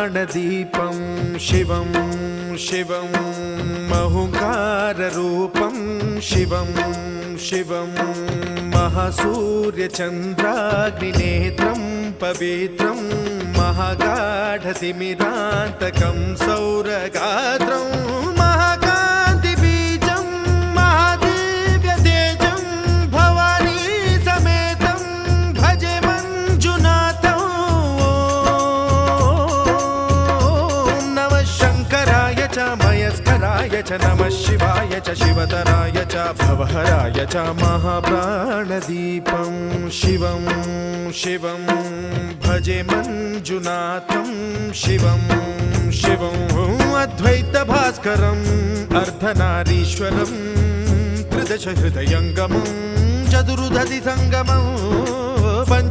महाप्राणदीपं शिवं शिवं महुकाररूपं शिवं शिवं महासूर्यचन्द्राग्निनेत्रं पवित्रं महागाढतिमिरान्तकं सौरगात्रं महाकान्तिबीजं महादिव्यतेजं भवानी समेतं भजे मञ्जुनाथं। ॐ नमः शङ्कराय च मयस्कराय च नमः शिवाय च शिवतराय च भवहराय च महाप्राणदीपं शिवं शिवं भजे मञ्जुनाथं शिवं शिवं अद्वैतभास्करम् अर्धनारीश्वरं त्रिदश हृदयङ्गमं चतुर्दधि सङ्गमम्